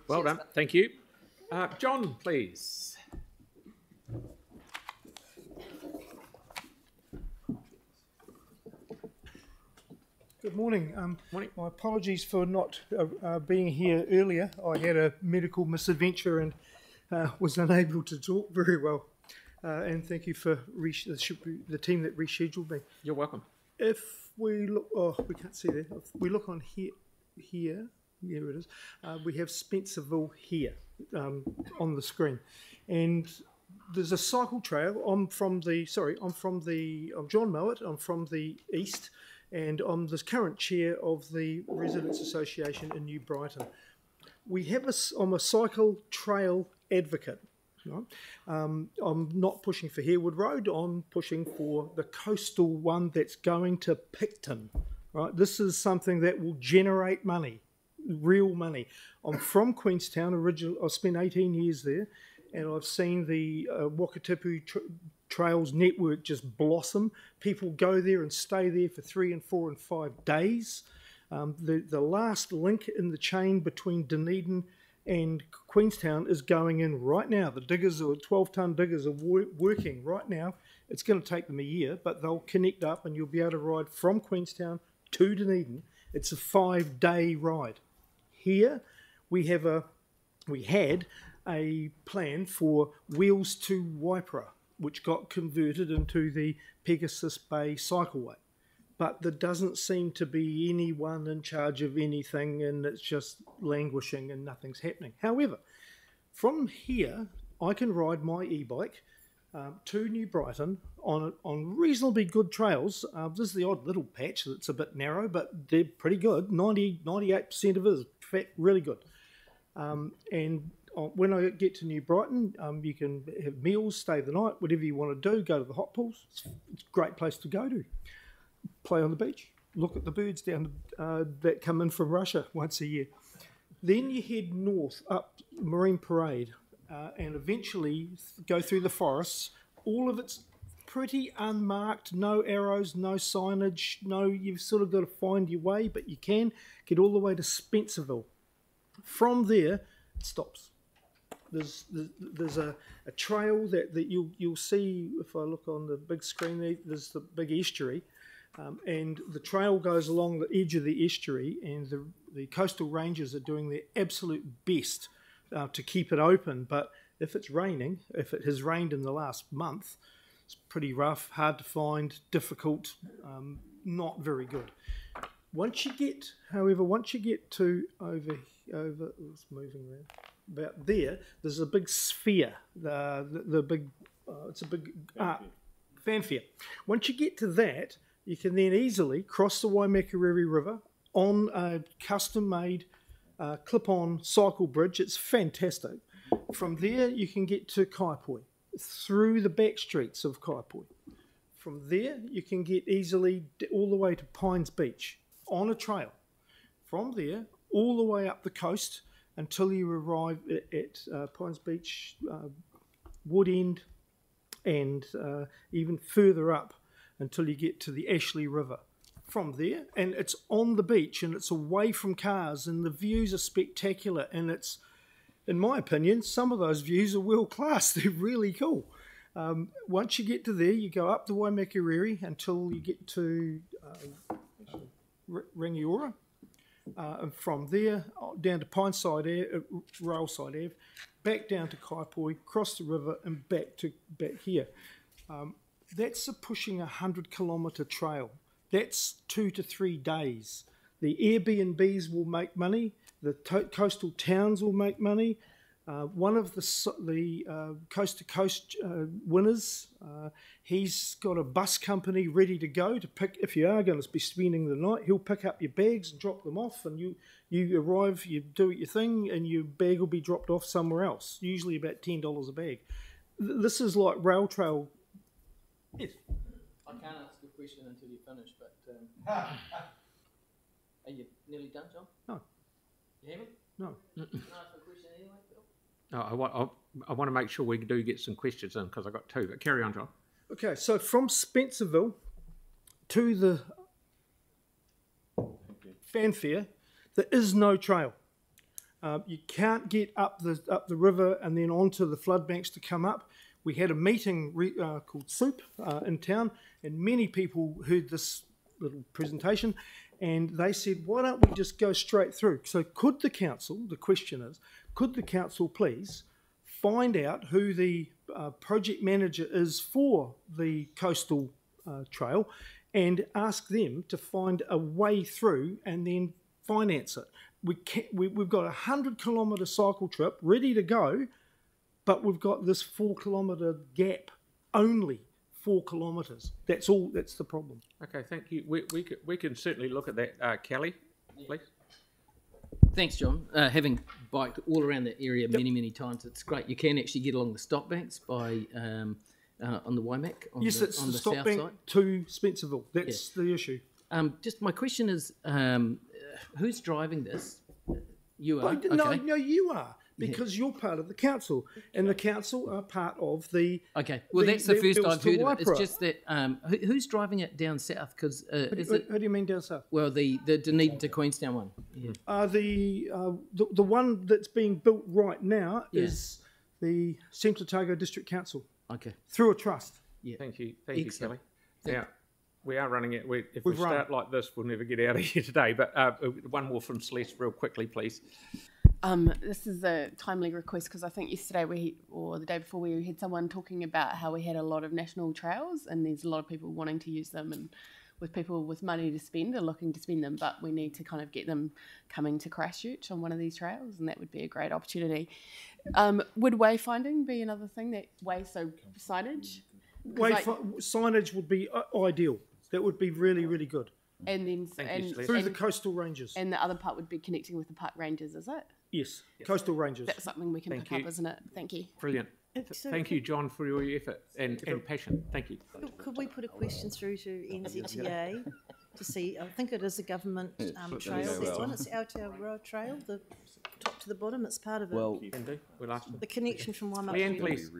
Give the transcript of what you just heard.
Well done, thank you. John, please. Good morning. Morning. My apologies for not being here earlier. I had a medical misadventure and was unable to talk very well. And thank you for the team that rescheduled me. You're welcome. If we look, oh, we can't see that. If we look on here, here it is. We have Spencerville here on the screen, and there's a cycle trail. I'm John Mowatt. I'm from the east, and I'm the current chair of the Residents Association in New Brighton. I'm a cycle trail advocate. Right? I'm not pushing for Harewood Road. I'm pushing for the coastal one that's going to Picton. Right? This is something that will generate money, real money. I'm from Queenstown. Originally, I spent 18 years there, and I've seen the Wakatipu Trails network just blossom. People go there and stay there for 3 and 4 and 5 days. The last link in the chain between Dunedin and Queenstown is going in right now. The diggers, or 12-ton diggers, are working right now. It's going to take them a year, but they'll connect up and you'll be able to ride from Queenstown to Dunedin. It's a 5-day ride. Here we had a plan for Wheels to Waipara, which got converted into the Pegasus Bay Cycleway. But there doesn't seem to be anyone in charge of anything, and it's just languishing and nothing's happening. However, from here, I can ride my e-bike to New Brighton on reasonably good trails. This is the odd little patch that's a bit narrow, but they're pretty good. 98% of it is really good. And when I get to New Brighton, you can have meals, stay the night, whatever you want to do, go to the hot pools. It's a great place to go to. Play on the beach, look at the birds down that come in from Russia once a year. Then you head north up Marine Parade and eventually go through the forests. All of it's pretty unmarked, no arrows, no signage, you've sort of got to find your way, but you can get all the way to Spencerville. From there, it stops. There's a trail that you'll see if I look on the big screen there. There's the big estuary. And the trail goes along the edge of the estuary, and the coastal rangers are doing their absolute best to keep it open. But if it's raining, if it has rained in the last month, it's pretty rough, hard to find, difficult, not very good. Once you get to over, it's moving around, about there, there's a big sphere, it's a big fanfare. Once you get to that, you can then easily cross the Waimakariri River on a custom-made clip-on cycle bridge. It's fantastic. From there, you can get to Kaipoi, through the back streets of Kaipoi. From there, you can get easily all the way to Pines Beach on a trail. From there, all the way up the coast until you arrive at Pines Beach, Wood End, and even further up until you get to the Ashley River. From there, and it's on the beach and it's away from cars and the views are spectacular, and it's, in my opinion, some of those views are world class. They're really cool. Once you get to there, you go up the Waimakariri until you get to Rangiora, and from there down to Railside Ave, back down to Kaipoi, cross the river and back here. That's pushing 100-kilometre trail. That's 2 to 3 days. The Airbnbs will make money. The coastal towns will make money. One of the coast-to-coast winners, he's got a bus company ready to go to pick. If you are going to be spending the night, he'll pick up your bags and drop them off, and you arrive, you do your thing, and your bag will be dropped off somewhere else, usually about $10 a bag. This is like rail trail. Yes. I can't ask a question until you finish, but are you nearly done, John? No. You haven't? No. Can I ask a question anyway, Bill? I want to make sure we do get some questions in, because I've got 2, but carry on, John. Okay, so from Spencerville to the fanfare, there is no trail. You can't get up the river and then onto the flood banks to come up. We had a meeting called SOUP in town, and many people heard this little presentation, and they said, why don't we just go straight through? So could the council, the question is, could the council please find out who the project manager is for the coastal trail and ask them to find a way through and then finance it? We've got a 100-kilometre cycle trip ready to go, but we've got this 4-kilometre gap, only 4 kilometres. That's all. That's the problem. Okay, thank you. We can certainly look at that. Kelly, please. Thanks, John. Having biked all around that area many times, it's great. You can actually get along the stop banks by on the Waimak on Yes, the, it's on the the stop south bank side. to Spencerville. That's the issue. Just my question is, who's driving this? You are. No, Okay. no, you are, because you're part of the council, and the council are part of the. Okay. Well, that's the first bills I've to heard of it. It's Waipara. just that who's driving it down south? Because is it How do you mean down south? well the Dunedin to Queenstown one? Yeah. The one that's being built right now is the Central Otago District Council Okay. through a trust. Yeah. Thank you, Excellent. Kelly. Now, we are running it. If We've we start like this, we'll never get out of here today. But one more from Celeste, real quickly, please. This is a timely request because I think yesterday or the day before we had someone talking about how we had a lot of national trails and there's a lot of people wanting to use them, and with people with money to spend are looking to spend them, but we need to kind of get them coming to Christchurch on one of these trails, and that would be a great opportunity. Would wayfinding be another thing, that signage? Signage would be ideal. That would be really, really good. And then Through the coastal ranges. and the other part would be connecting with the park rangers, is it? Yes, coastal ranges. That's something we can pick up, isn't it? Thank you. Brilliant. So Thank you, John, for your effort and passion. Thank you. could we put a question through to NZTA to see? I think it is a government trail. That one, it's Aotearoa Trail, the top to the bottom. It's part of it. Well, Can do. We'll ask them. The connection from Waimak. Leanne, please.